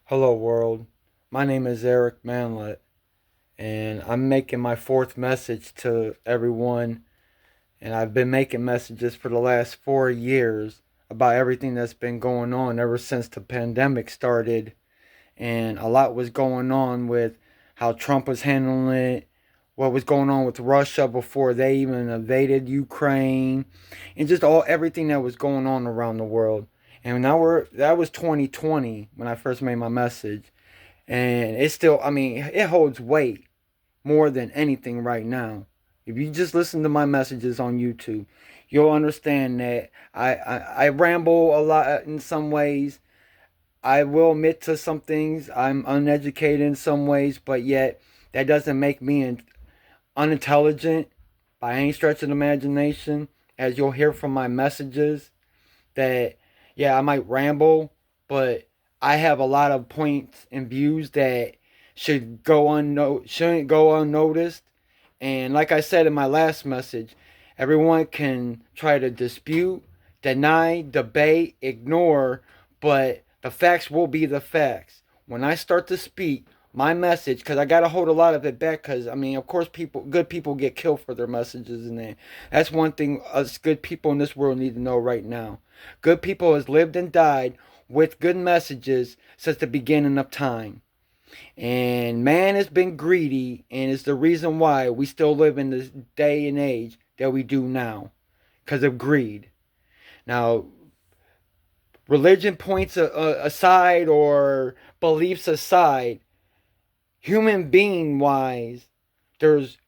Hello, world. My name is Eric Manlett, and I'm making my fourth message to everyone. And I've been making messages for the last 4 years about everything that's been going on ever since the pandemic started. And a lot was going on with how Trump was handling it, what was going on with Russia before they even invaded Ukraine, and just all everything that was going on around the world. And now that was 2020 when I first made my message, and it's still, I mean, it holds weight more than anything right now. If you just listen to my messages on YouTube, you'll understand that I ramble a lot in some ways. I will admit to some things. I'm uneducated in some ways, but yet that doesn't make me unintelligent by any stretch of the imagination. As you'll hear from my messages, that yeah, I might ramble, but I have a lot of points and views that shouldn't go unnoticed. And like I said in my last message, everyone can try to dispute, deny, debate, ignore, but the facts will be the facts. When I start to speak my message, because I gotta hold a lot of it back, because I mean, of course, good people get killed for their messages, and that's one thing us good people in this world need to know right now. Good people has lived and died with good messages since the beginning of time. And man has been greedy, and it's the reason why we still live in this day and age that we do now, because of greed. Now, religion points aside or beliefs aside, human being wise,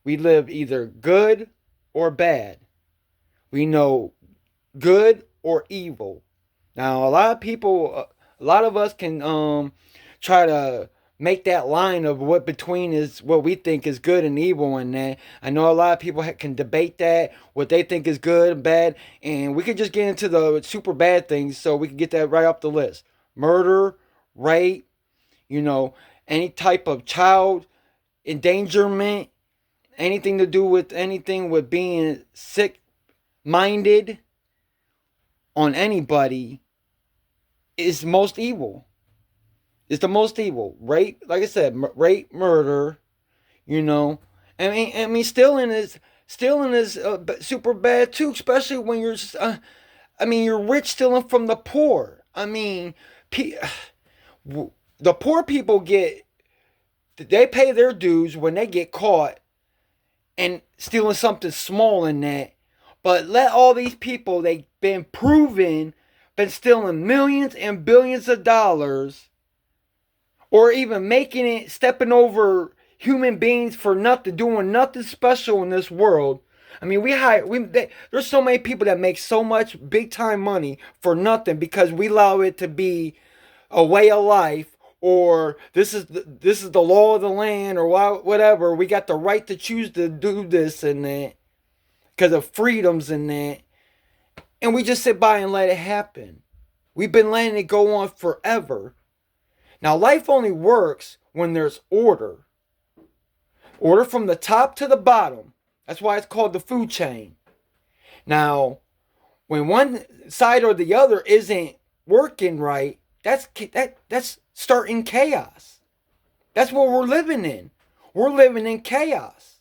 we live either good or bad. We know good or evil. Now, a lot of us can try to make that line of what between is what we think is good and evil, and that I know a lot of people can debate that what they think is good and bad, and we could just get into the super bad things so we can get that right off the list: murder, rape, you know, any type of child endangerment, anything to do with anything with being sick minded on anybody is most evil. It's the most evil. Rape, like I said, rape, murder. You know, stealing is super bad too, especially when you're rich stealing from the poor. Pe- the poor people they pay their dues when they get caught and stealing something small in that. But let all these people they've been proven been stealing millions and billions of dollars, or even making it stepping over human beings for nothing, doing nothing special in this world. I mean, there's so many people that make so much big time money for nothing because we allow it to be a way of life, or this is the law of the land, or whatever. We got the right to choose to do this and that because of freedoms and that, and we just sit by and let it happen. We've been letting it go on forever. Now, life only works when there's order. Order from the top to the bottom. That's why it's called the food chain. Now, when one side or the other isn't working right, that's starting chaos. That's what we're living in. We're living in chaos.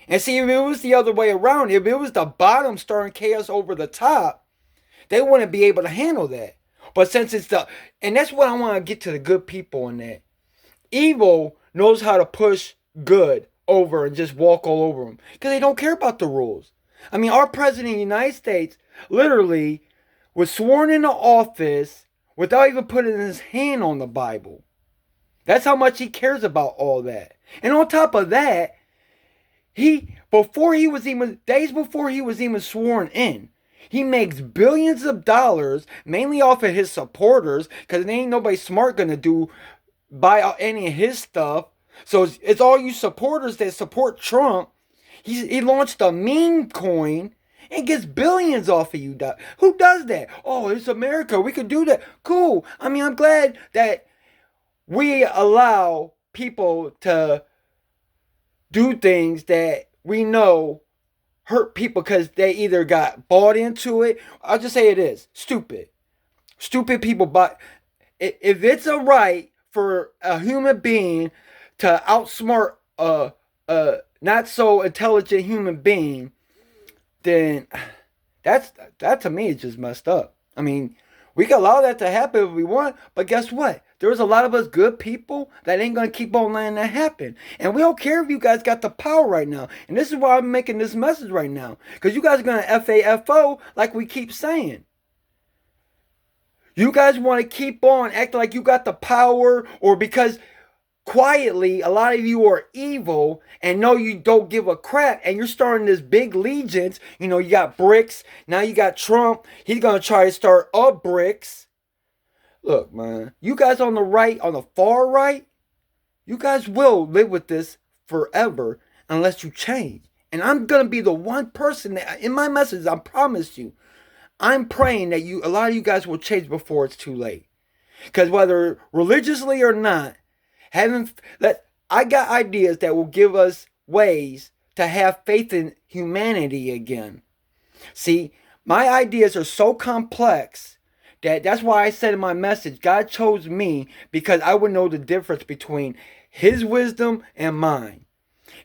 And see, if it was the other way around, if it was the bottom starting chaos over the top, they wouldn't be able to handle that. But since and that's what I want to get to the good people in that. Evil knows how to push good over and just walk all over them because they don't care about the rules. I mean, our president of the United States literally was sworn into office without even putting his hand on the Bible. That's how much he cares about all that. And on top of that, days before he was even sworn in, he makes billions of dollars mainly off of his supporters because there ain't nobody smart gonna buy any of his stuff. So it's all you supporters that support Trump. He launched a meme coin and gets billions off of you. Who does that? Oh, it's America. We could do that. Cool. I mean, I'm glad that we allow people to do things that we know hurt people because they either got bought into it. I'll just say it is stupid. Stupid people buy. If it's a right for a human being to outsmart a not so intelligent human being, then that's that to me is just messed up. I mean, we can allow that to happen if we want, but guess what? There's a lot of us good people that ain't gonna keep on letting that happen. And we don't care if you guys got the power right now. And this is why I'm making this message right now. Because you guys are gonna FAFO like we keep saying. You guys want to keep on acting like you got the power, or because quietly a lot of you are evil and know you don't give a crap, and you're starting this big legions. You got bricks, now you got Trump, he's gonna try to start up bricks. Look, man, you guys on the right, on the far right, you guys will live with this forever unless you change. And I'm gonna be the one person that in my message, I promise you, I'm praying that a lot of you guys will change before it's too late. Because whether religiously or not, I got ideas that will give us ways to have faith in humanity again. See, my ideas are so complex that's why I said in my message, God chose me because I would know the difference between his wisdom and mine.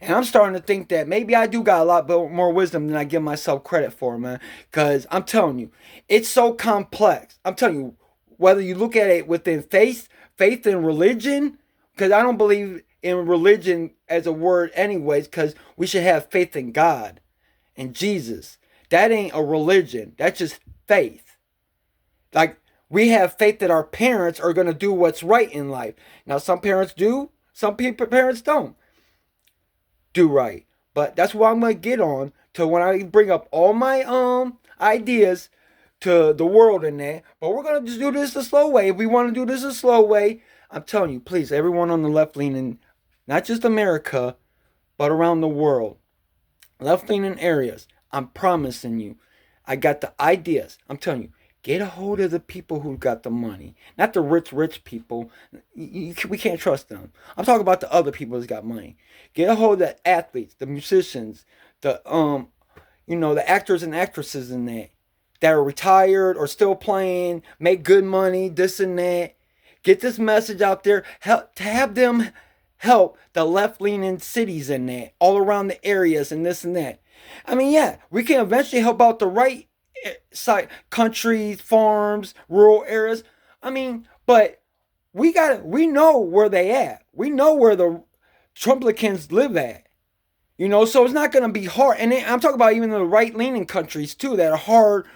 And I'm starting to think that maybe I do got a lot more wisdom than I give myself credit for, man. Because I'm telling you, it's so complex. I'm telling you, whether you look at it within faith in religion, because I don't believe in religion as a word anyways, because we should have faith in God and Jesus. That ain't a religion. That's just faith. Like, we have faith that our parents are going to do what's right in life. Now, some parents do. Some parents don't do right. But that's what I'm going to get on to when I bring up all my ideas to the world in there. But we're going to just do this the slow way. If we want to do this the slow way, I'm telling you, please, everyone on the left leaning, not just America, but around the world, left leaning areas, I'm promising you, I got the ideas. I'm telling you, get a hold of the people who got the money, not the rich people. We can't trust them. I'm talking about the other people that got money. Get a hold of the athletes, the musicians, the the actors and actresses in there that are retired or still playing, make good money, this and that. Get this message out there, to have them help the left-leaning cities in there, all around the areas and this and that. I mean, yeah, we can eventually help out the right side, countries, farms, rural areas. I mean, but we know where they at. We know where the Trumplicans live at. So it's not going to be hard. And I'm talking about even the right-leaning countries too that are hard,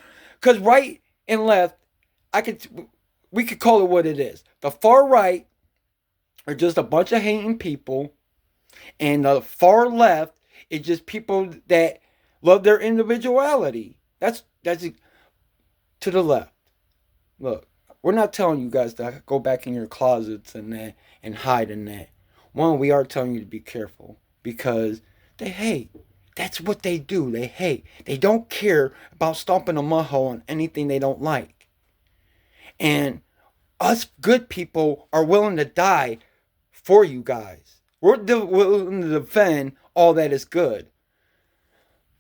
because right and left, we could call it what it is. The far right are just a bunch of hating people, and the far left is just people that love their individuality. That's to the left. Look, we're not telling you guys to go back in your closets and that and hide in that. One, we are telling you to be careful because they hate. That's what they do. They hate. They don't care about stomping a mud hole on anything they don't like. And us good people are willing to die for you guys. We're willing to defend all that is good.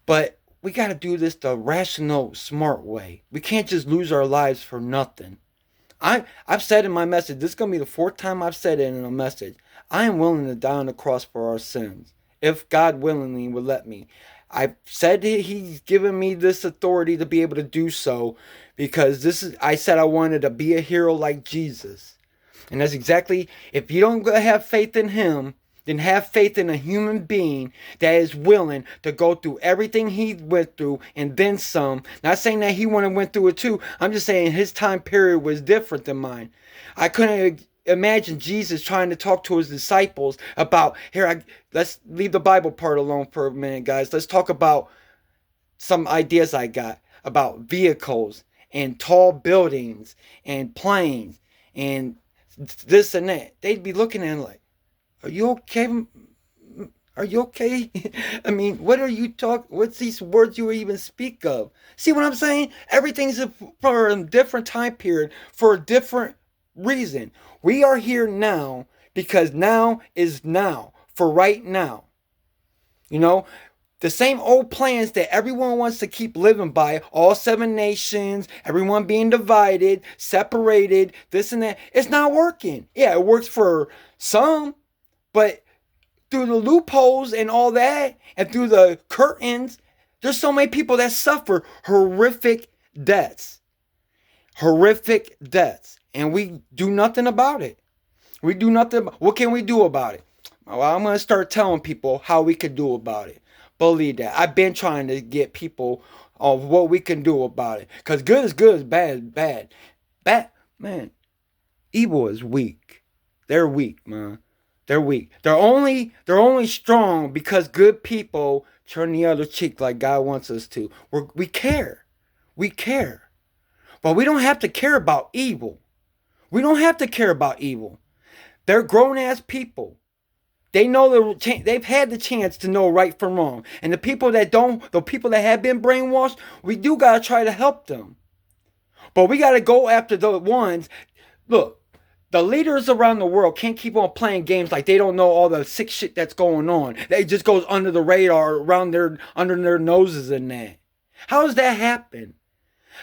But we got to do this the rational, smart way. We can't just lose our lives for nothing. I've said in my message, this is going to be the fourth time I've said it in a message. I am willing to die on the cross for our sins, if God willingly would let me. I've said he's given me this authority to be able to do so because I said I wanted to be a hero like Jesus. And that's exactly, if you don't have faith in him, then have faith in a human being that is willing to go through everything he went through and then some. Not saying that he went through it too. I'm just saying his time period was different than mine. I couldn't imagine Jesus trying to talk to his disciples about, let's leave the Bible part alone for a minute, guys. Let's talk about some ideas I got about vehicles and tall buildings and planes and this and that. They'd be looking at him like, are you okay? Are you okay? I mean, what's these words you even speak of? See what I'm saying? Everything's for a different time period, for a different reason. We are here now because now is now, for right now. The same old plans that everyone wants to keep living by, all seven nations, everyone being divided, separated, this and that, it's not working. Yeah, it works for some, but through the loopholes and all that, and through the curtains, there's so many people that suffer horrific deaths. Horrific deaths. And we do nothing about it. We do nothing. What can we do about it? Well, I'm going to start telling people how we can do about it. Believe that. I've been trying to get people of what we can do about it. Because good is bad is bad. Bad, man, evil is weak. They're weak, man. They're weak. They're only strong because good people turn the other cheek like God wants us to. We care. We care. But we don't have to care about evil. We don't have to care about evil. They're grown ass people. They know they've had the chance to know right from wrong. And the people that don't, the people that have been brainwashed, we do gotta try to help them. But we gotta go after the ones. Look, the leaders around the world can't keep on playing games like they don't know all the sick shit that's going on. It just goes under the radar, under their noses and that. How does that happen?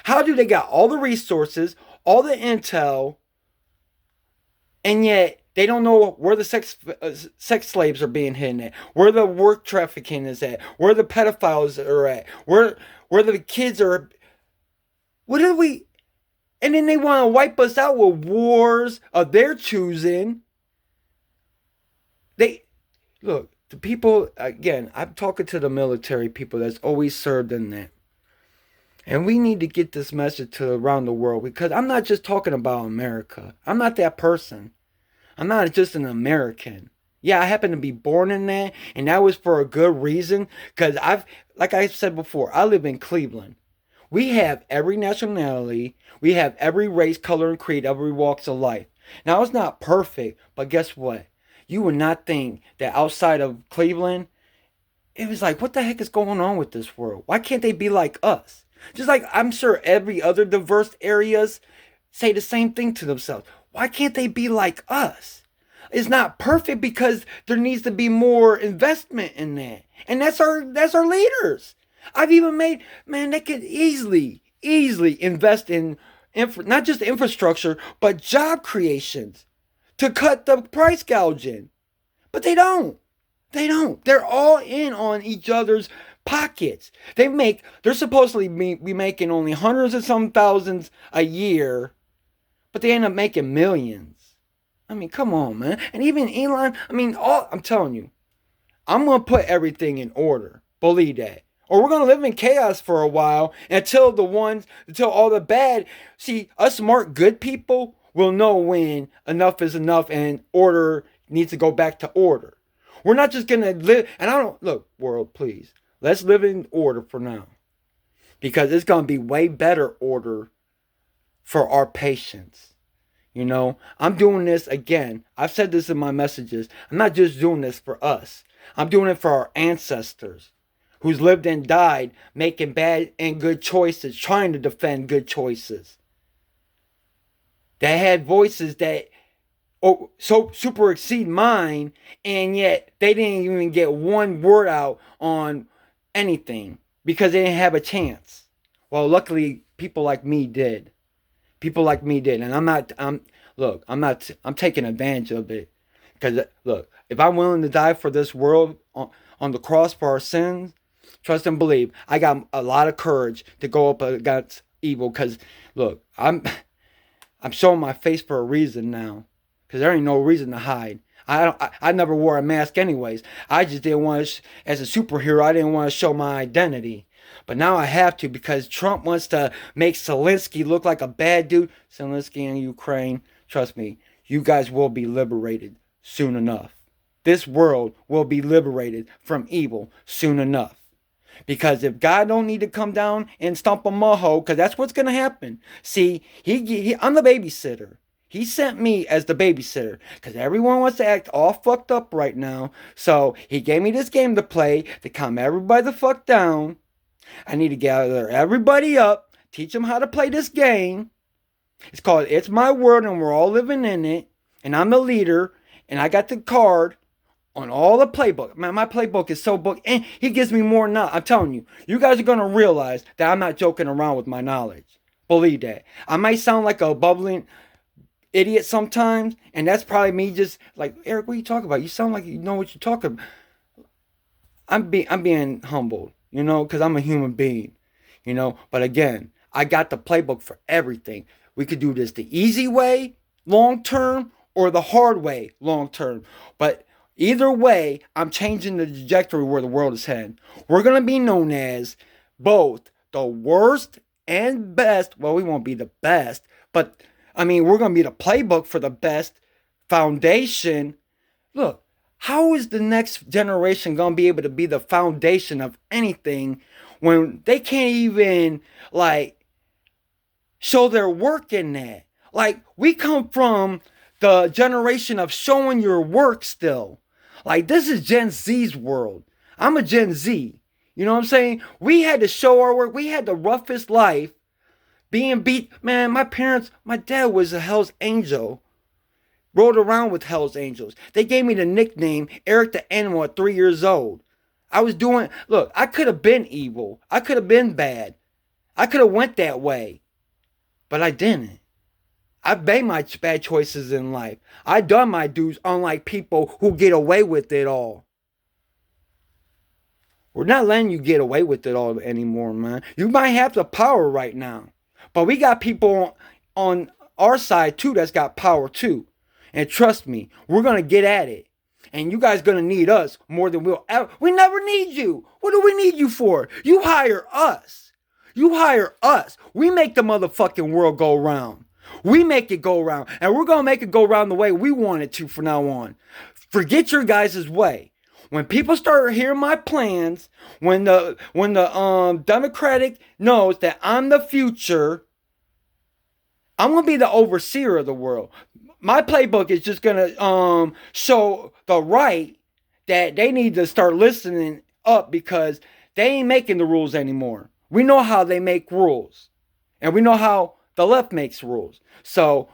How do they got all the resources, all the intel, and yet they don't know where the sex slaves are being hidden at, where the work trafficking is at, where the pedophiles are at, where the kids are. What did we? And then they want to wipe us out with wars of their choosing. They look, the people again. I'm talking to the military people that's always served in that. And we need to get this message to around the world because I'm not just talking about America. I'm not that person. I'm not just an American. Yeah, I happen to be born in that, and that was for a good reason. Because like I said before, I live in Cleveland. We have every nationality, we have every race, color, and creed, every walks of life. Now, it's not perfect, but guess what? You would not think that outside of Cleveland, it was like, what the heck is going on with this world? Why can't they be like us? Just like I'm sure every other diverse areas say the same thing to themselves. Why can't they be like us? It's not perfect because there needs to be more investment in that. And that's our leaders. I've even made, man, they could easily invest in not just infrastructure, but job creations to cut the price gouging. But they don't. They don't. They're all in on each other's pockets. They're supposedly be making only hundreds of some thousands a year, but they end up making millions. I mean, come on, man. And even Elon, I mean, I'm telling you, I'm going to put everything in order. Believe that. Or we're going to live in chaos for a while until all the bad, see, us smart, good people will know when enough is enough and order needs to go back to order. We're not just going to live, and look, world, please, let's live in order for now. Because it's going to be way better order for our patience. You know, I'm doing this again. I've said this in my messages. I'm not just doing this for us. I'm doing it for our ancestors who's lived and died making bad and good choices, trying to defend good choices. They had voices that so super exceed mine, and yet they didn't even get one word out on anything because they didn't have a chance. Well, luckily, people like me did. People like me did, and I'm taking advantage of it. Because, look, if I'm willing to die for this world on the cross for our sins, trust and believe, I got a lot of courage to go up against evil. Because, look, I'm showing my face for a reason now. Because there ain't no reason to hide. I never wore a mask anyways. I just didn't want to, as a superhero, I didn't want to show my identity. But now I have to because Trump wants to make Zelensky look like a bad dude. Zelensky in Ukraine, trust me, you guys will be liberated soon enough. This world will be liberated from evil soon enough. Because if God don't need to come down and stomp a mud, because that's what's going to happen. See, I'm the babysitter. He sent me as the babysitter because everyone wants to act all fucked up right now. So he gave me this game to play to calm everybody the fuck down. I need to gather everybody up, teach them how to play this game. It's called It's My World and we're all living in it. And I'm the leader and I got the card on all the playbook. Man, my playbook is so booked, and he gives me more now. I'm telling you, you guys are gonna realize that I'm not joking around with my knowledge. Believe that. I might sound like a bubbling idiot sometimes, and that's probably me just like, Eric, what are you talking about? You sound like you know what you're talking about. I'm being humbled, because I'm a human being, But again, I got the playbook for everything. We could do this the easy way, long term, or the hard way, long term. But either way, I'm changing the trajectory where the world is heading. We're gonna be known as both the worst and best. Well, we won't be the best, but I mean, we're gonna be the playbook for the best foundation. Look, how is the next generation going to be able to be the foundation of anything when they can't even, like, show their work in that? Like, we come from the generation of showing your work still. Like, this is Gen Z's world. I'm a Gen Z. You know what I'm saying? We had to show our work. We had the roughest life. Being beat. Man, my dad was a Hell's Angel. Rode around with Hell's Angels. They gave me the nickname Eric the Animal at 3 years old. Look, I could have been evil. I could have been bad. I could have went that way. But I didn't. I've made my bad choices in life. I done my dues, unlike people who get away with it all. We're not letting you get away with it all anymore, man. You might have the power right now. But we got people on our side too that's got power too. And trust me, we're going to get at it. And you guys going to need us more than we'll ever. We never need you. What do we need you for? You hire us. You hire us. We make the motherfucking world go round. We make it go round. And we're going to make it go round the way we want it to from now on. Forget your guys' way. When people start hearing my plans, when the Democratic knows that I'm the future, I'm going to be the overseer of the world. My playbook is just going to show the right that they need to start listening up because they ain't making the rules anymore. We know how they make rules. And we know how the left makes rules. So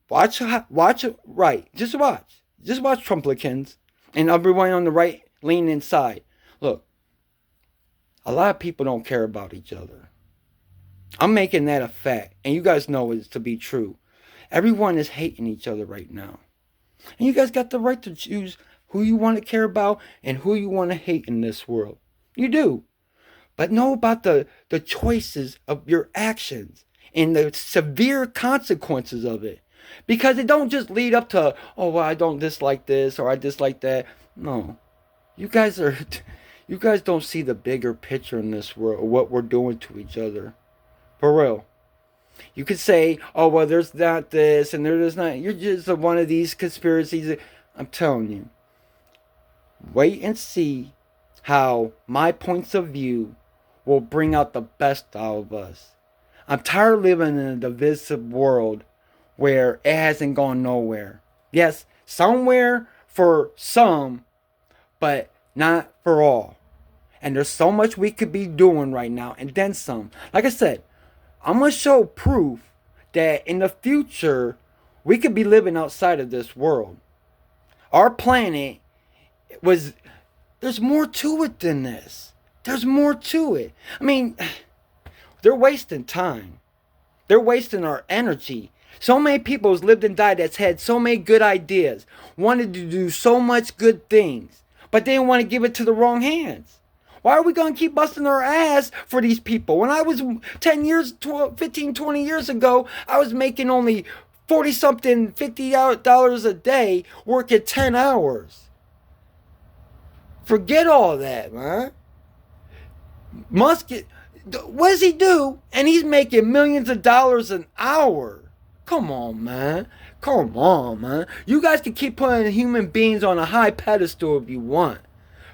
watch right. Just watch. Just watch Trumplicans and everyone on the right lean inside. Look, a lot of people don't care about each other. I'm making that a fact. And you guys know it to be true. Everyone is hating each other right now. And you guys got the right to choose who you want to care about and who you want to hate in this world. You do. But know about the choices of your actions and the severe consequences of it. Because it don't just lead up to, oh, well, I don't dislike this or I dislike that. No. You guys don't see the bigger picture in this world, what we're doing to each other. For real. You could say, oh, well, there's not this and there's not. You're just one of these conspiracies. I'm telling you. Wait and see how my points of view will bring out the best out of us. I'm tired of living in a divisive world where it hasn't gone nowhere. Yes, somewhere for some, but not for all. And there's so much we could be doing right now, and then some. Like I said, I'm going to show proof that in the future, we could be living outside of this world. Our planet there's more to it than this. There's more to it. I mean, they're wasting time. They're wasting our energy. So many people has lived and died that's had so many good ideas, wanted to do so much good things, but they didn't want to give it to the wrong hands. Why are we going to keep busting our ass for these people? When I was 10 years, 12, 15, 20 years ago, I was making only 40-something, $50 a day, working 10 hours. Forget all that, man. Musk, what does he do? And he's making millions of dollars an hour. Come on, man. Come on, man. You guys can keep putting human beings on a high pedestal if you want.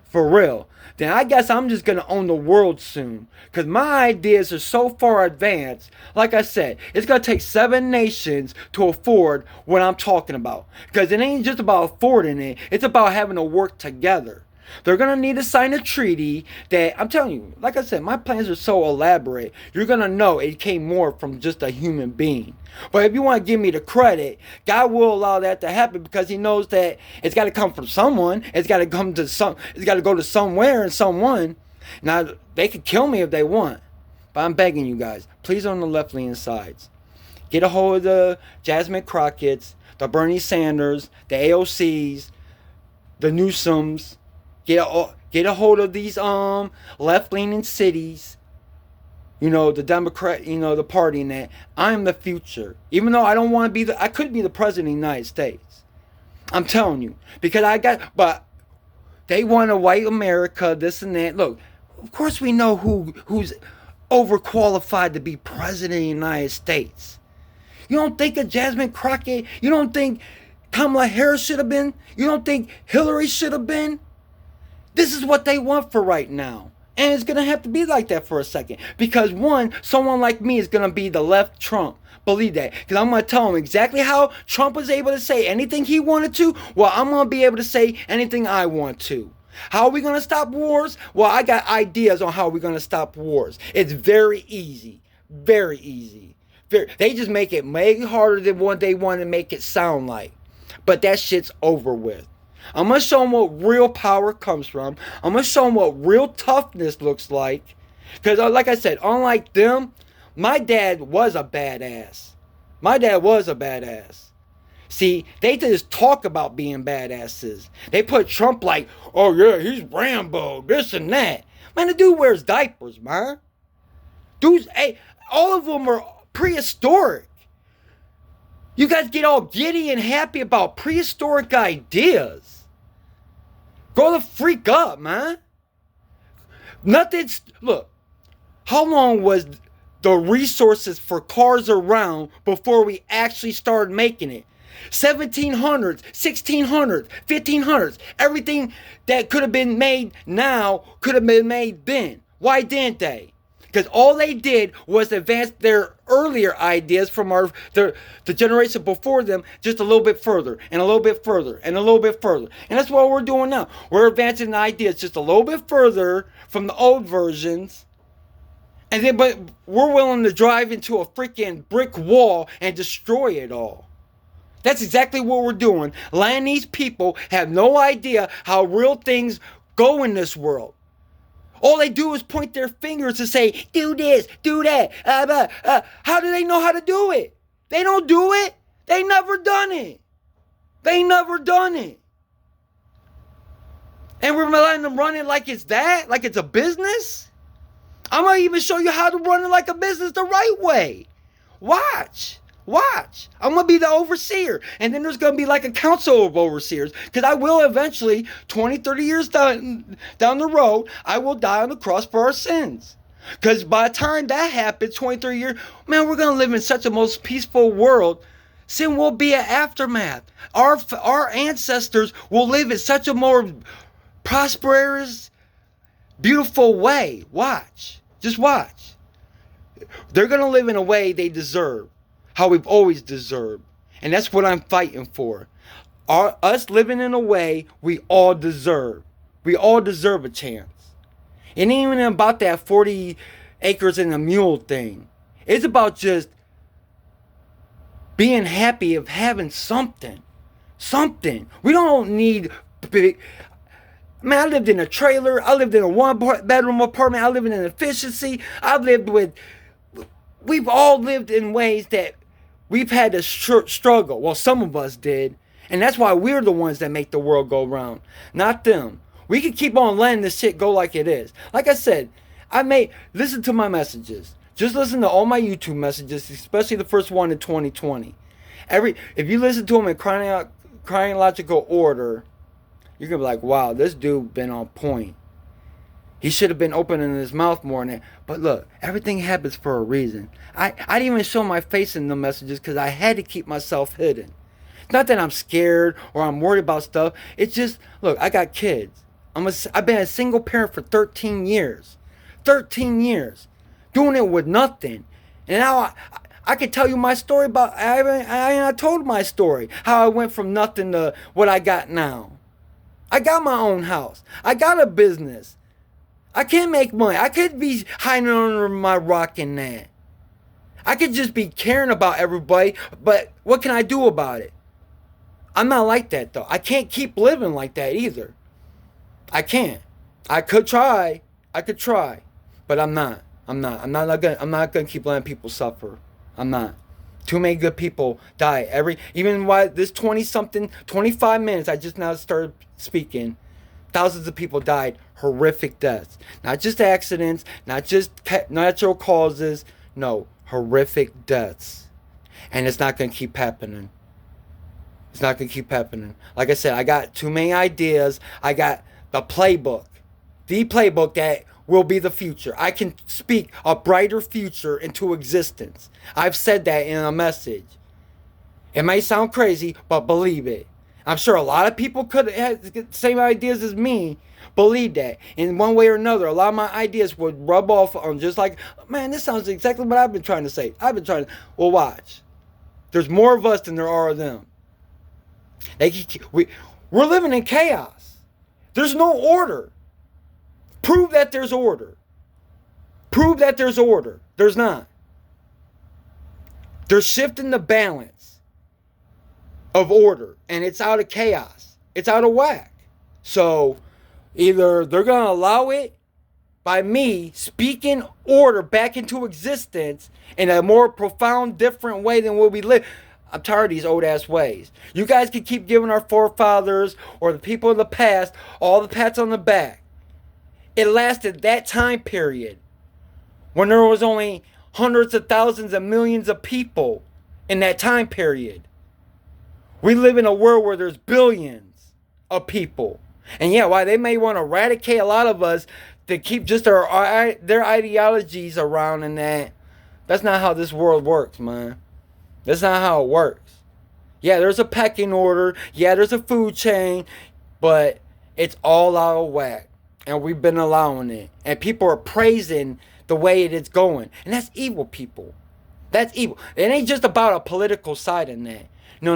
For real. Then I guess I'm just going to own the world soon. Because my ideas are so far advanced. Like I said, it's going to take 7 nations to afford what I'm talking about. Because it ain't just about affording it. It's about having to work together. They're going to need to sign a treaty that, I'm telling you, like I said, my plans are so elaborate. You're going to know it came more from just a human being. But if you want to give me the credit, God will allow that to happen because he knows that it's got to come from someone. It's got to it's got to go to somewhere and someone. Now, they could kill me if they want. But I'm begging you guys, please on the left-leaning sides, get a hold of the Jasmine Crockett's, the Bernie Sanders, the AOCs, the Newsoms. Get a hold of these left-leaning cities. You know, the Democrat, you know, the party and that. I'm the future. Even though I don't want to be I could be the president of the United States. I'm telling you. Because but they want a white America, this and that. Look, of course we know who's overqualified to be president of the United States. You don't think of Jasmine Crockett? You don't think Kamala Harris should have been? You don't think Hillary should have been? This is what they want for right now. And it's going to have to be like that for a second. Because one, someone like me is going to be the left Trump. Believe that. Because I'm going to tell them exactly how Trump was able to say anything he wanted to. Well, I'm going to be able to say anything I want to. How are we going to stop wars? Well, I got ideas on how we're going to stop wars. It's very easy. Very easy. They just make it way harder than what they want to make it sound like. But that shit's over with. I'm going to show them what real power comes from. I'm going to show them what real toughness looks like. Because like I said, unlike them, my dad was a badass. My dad was a badass. See, they just talk about being badasses. They put Trump like, oh yeah, he's Rambo, this and that. Man, the dude wears diapers, man. Dudes, hey, all of them are prehistoric. You guys get all giddy and happy about prehistoric ideas. Grow the freak up, man. Look, how long was the resources for cars around before we actually started making it? 1700s, 1600s, 1500s. Everything that could have been made now could have been made then. Why didn't they? Because all they did was advance their earlier ideas from the generation before them just a little bit further and a little bit further and a little bit further. And that's what we're doing now. We're advancing the ideas just a little bit further from the old versions. And then, but we're willing to drive into a freaking brick wall and destroy it all. That's exactly what we're doing. Letting these people have no idea how real things go in this world. All they do is point their fingers and say, do this, do that. How do they know how to do it? They don't do it. They never done it. They never done it. And we're letting them run it like it's that? Like it's a business? I'm going to even show you how to run it like a business the right way. Watch. I'm going to be the overseer. And then there's going to be like a council of overseers. Because I will eventually, 20, 30 years down the road, I will die on the cross for our sins. Because by the time that happens, 20, 30 years, man, we're going to live in such a most peaceful world. Sin will be an aftermath. Our ancestors will live in such a more prosperous, beautiful way. Watch. Just watch. They're going to live in a way they deserve. How we've always deserved. And that's what I'm fighting for. Us living in a way we all deserve. We all deserve a chance. It ain't even about that 40 acres and a mule thing. It's about just being happy of having something. Something. We don't need big... Man, I lived in a trailer. I lived in a one-bedroom apartment. I lived in an efficiency. We've all lived in ways that we've had to struggle. Well, some of us did. And that's why we're the ones that make the world go round. Not them. We can keep on letting this shit go like it is. Like I said, listen to my messages. Just listen to all my YouTube messages, especially the first one in 2020. If you listen to them in chronological order, you're going to be like, wow, this dude been on point. He should have been opening his mouth more than that. But look, everything happens for a reason. I didn't even show my face in the messages because I had to keep myself hidden. It's not that I'm scared or I'm worried about stuff. It's just, look, I got kids. I've been a single parent for 13 years. 13 years. Doing it with nothing. And now I could tell you my story about, I told my story. How I went from nothing to what I got now. I got my own house. I got a business. I can make money. I could be hiding under my rock in that. I could just be caring about everybody, but what can I do about it? I'm not like that though. I can't keep living like that either. I can't. I could try. I could try, but I'm not. I'm not gonna keep letting people suffer. I'm not. Too many good people die even while this 20 something 25 minutes I just now started speaking. Thousands of people died horrific deaths. Not just accidents, not just natural causes. No, horrific deaths. And it's not going to keep happening. It's not going to keep happening. Like I said, I got too many ideas. I got the playbook. The playbook that will be the future. I can speak a brighter future into existence. I've said that in a message. It may sound crazy, but believe it. I'm sure a lot of people could have the same ideas as me. Believe that. In one way or another, a lot of my ideas would rub off on just like, man, this sounds exactly what I've been trying to say. Well, watch. There's more of us than there are of them. We're living in chaos. There's no order. Prove that there's order. Prove that there's order. There's not. They're shifting the balance of order, and it's out of chaos. It's out of whack. So either they're going to allow it by me speaking order back into existence in a more profound, different way than what we live. I'm tired of these old ass ways. You guys can keep giving our forefathers or the people of the past all the pats on the back. It lasted that time period when there was only hundreds of thousands and millions of people in that time period. We live in a world where there's billions of people. And yeah, why they may want to eradicate a lot of us to keep just their ideologies around and that's not how this world works, man. That's not how it works. Yeah, there's a pecking order. Yeah, there's a food chain. But it's all out of whack. And we've been allowing it. And people are praising the way it is going. And that's evil, people. That's evil. It ain't just about a political side in that. No.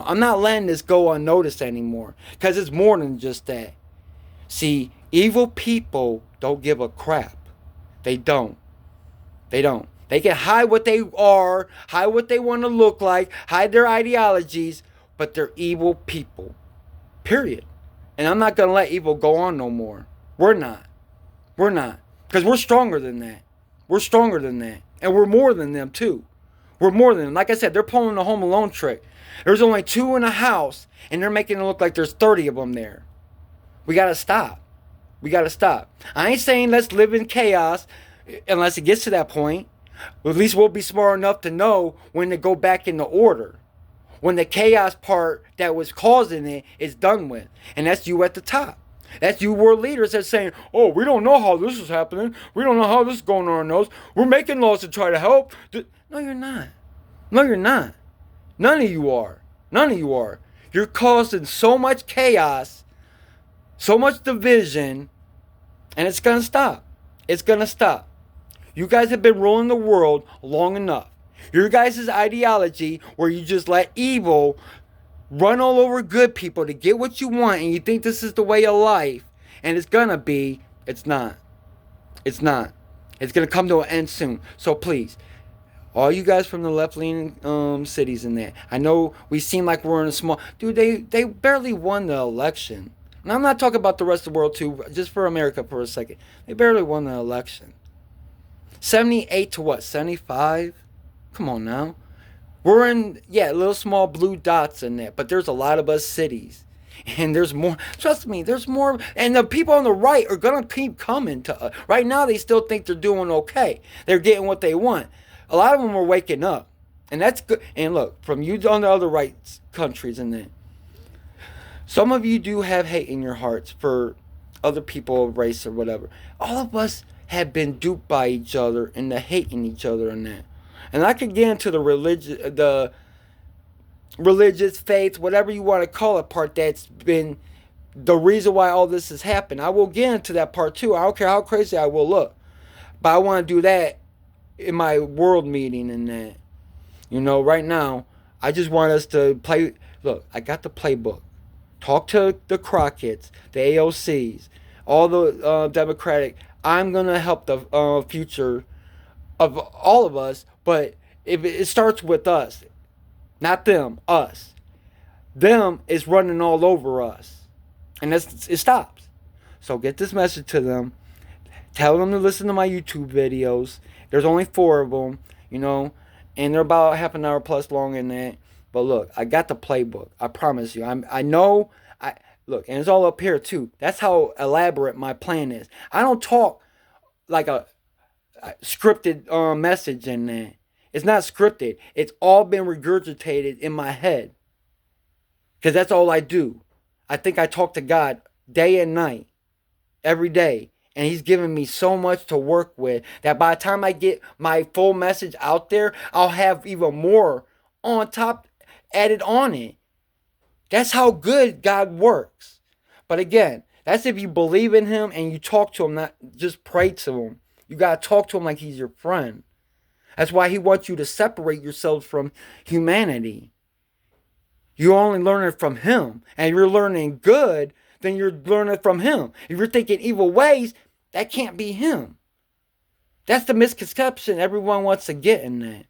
I'm not letting this go unnoticed anymore. Because it's more than just that. See, evil people don't give a crap. They don't. They don't. They can hide what they are, hide what they want to look like, hide their ideologies, but they're evil people. Period. And I'm not going to let evil go on no more. We're not. We're not. Because we're stronger than that. We're stronger than that. And we're more than them, too. We're more than them. Like I said, they're pulling the Home Alone trick. There's only 2 in a house, and they're making it look like there's 30 of them there. We got to stop. We got to stop. I ain't saying let's live in chaos unless it gets to that point. At least we'll be smart enough to know when to go back into order. When the chaos part that was causing it is done with. And that's you at the top. That's you world leaders that's saying, oh, we don't know how this is happening. We don't know how this is going on our nose. We're making laws to try to help. No, you're not. No, you're not. None of you are. None of you are. You're causing so much chaos, so much division, and it's going to stop. It's going to stop. You guys have been ruling the world long enough. Your guys' ideology where you just let evil run all over good people to get what you want and you think this is the way of life and it's gonna be, it's not. It's not. It's gonna come to an end soon. So please, all you guys from the left-leaning cities in there, I know we seem like we're in a small... Dude, they barely won the election. And I'm not talking about the rest of the world too, just for America for a second. They barely won the election. 78 to what? 75? Come on now. We're in, little small blue dots in there. But there's a lot of us cities. And there's more. Trust me, there's more. And the people on the right are going to keep coming to us. Right now, they still think they're doing okay. They're getting what they want. A lot of them are waking up. And that's good. And look, from you on the other right countries in there. Some of you do have hate in your hearts for other people, race or whatever. All of us have been duped by each other and the hating each other and that. And I could get into the religious faith, whatever you want to call it, part that's been the reason why all this has happened. I will get into that part too. I don't care how crazy I will look. But I want to do that in my world meeting and that. You know, right now, I just want us to play. Look, I got the playbook. Talk to the Crockett's, the AOCs, all the Democratic. I'm gonna help the future of all of us, but if it starts with us, not them, us. Them is running all over us, and it stops. So get this message to them. Tell them to listen to my YouTube videos. There's only 4 of them, you know, and they're about half an hour plus long in that. But look, I got the playbook. I promise you. I know. I look, and it's all up here too. That's how elaborate my plan is. I don't talk like a scripted message in that. It's not scripted. It's all been regurgitated in my head because that's all I do. I think I talk to God day and night, every day. And he's given me so much to work with that by the time I get my full message out there, I'll have even more on top added on it. That's how good God works. But again, that's if you believe in him and you talk to him, not just pray to him. You got to talk to him like he's your friend. That's why he wants you to separate yourselves from humanity. You're only learning from him. And if you're learning good, then you're learning from him. If you're thinking evil ways, that can't be him. That's the misconception everyone wants to get in that.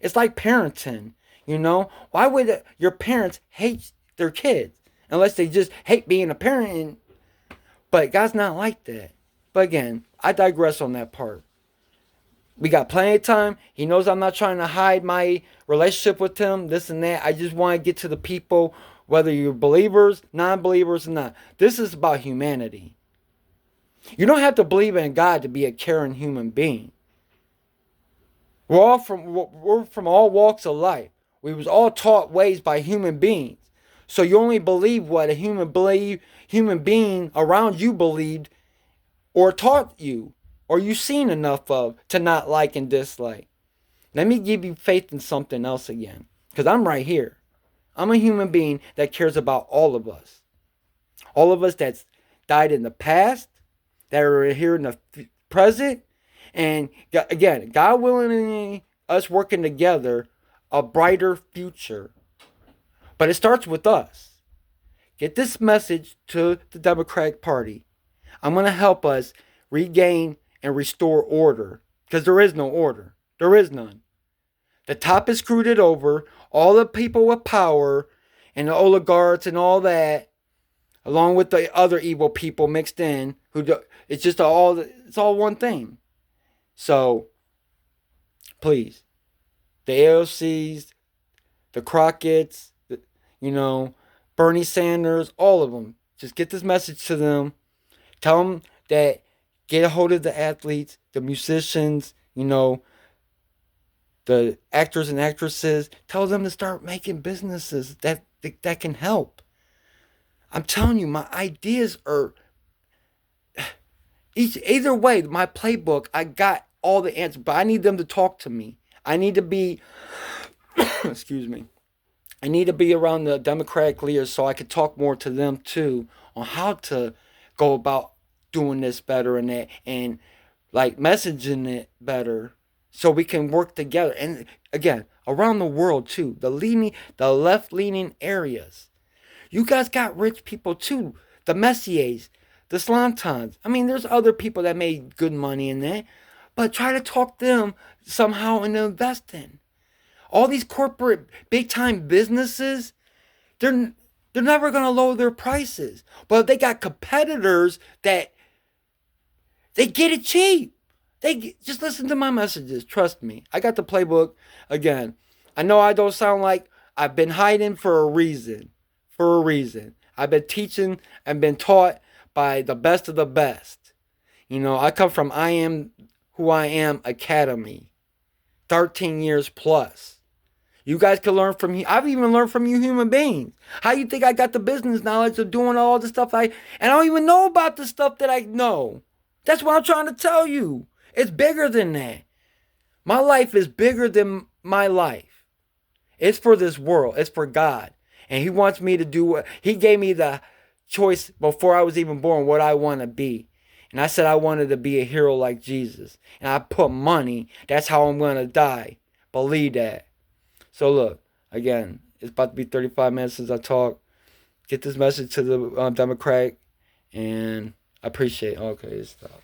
It's like parenting, you know? Why would your parents hate their kids? Unless they just hate being a parent. But God's not like that. But again, I digress on that part. We got plenty of time. He knows I'm not trying to hide my relationship with him, this and that. I just want to get to the people, whether you're believers, non-believers, or not. This is about humanity. You don't have to believe in God to be a caring human being. We're from all walks of life. We was all taught ways by human beings. So you only believe what a human being around you believed or taught you or you've seen enough of to not like and dislike. Let me give you faith in something else again. Because I'm right here. I'm a human being that cares about all of us. All of us that's died in the past, that are here in the present, and again, God willing, us working together, a brighter future. But it starts with us. Get this message to the Democratic Party. I'm going to help us regain and restore order. Because there is no order. There is none. The top is screwed it over. All the people with power and the oligarchs and all that, along with the other evil people mixed in, it's just it's all one thing. So, please, the AOCs, the Crockett's, Bernie Sanders, all of them, just get this message to them. Tell them that get a hold of the athletes, the musicians, the actors and actresses. Tell them to start making businesses that can help. I'm telling you, my ideas are either way. My playbook, I got all the answers, but I need them to talk to me. I need to be, excuse me. I need to be around the Democratic leaders so I could talk more to them too on how to go about doing this better and that, and like messaging it better so we can work together. And again, around the world too, the left leaning areas. You guys got rich people too, the Messiers, the Slantons. I mean, there's other people that made good money in that, but try to talk them somehow into investing. All these corporate big time businesses, they're never gonna lower their prices. But they got competitors that they get it cheap. Just listen to my messages. Trust me. I got the playbook. Again, I know I don't sound like I've been hiding for a reason. For a reason. I've been teaching and been taught by the best of the best. I come from I Am Who I Am Academy. 13 years plus. You guys can learn from me. I've even learned from you human beings. How you think I got the business knowledge of doing all the stuff and I don't even know about the stuff that I know. That's what I'm trying to tell you. It's bigger than that. My life is bigger than my life. It's for this world. It's for God. And he wants me to do what he gave me the choice before I was even born, what I want to be. And I said I wanted to be a hero like Jesus. And I put money. That's how I'm going to die. Believe that. So look, again, it's about to be 35 minutes since I talk. get this message to the Democratic, and I appreciate. Okay, stop.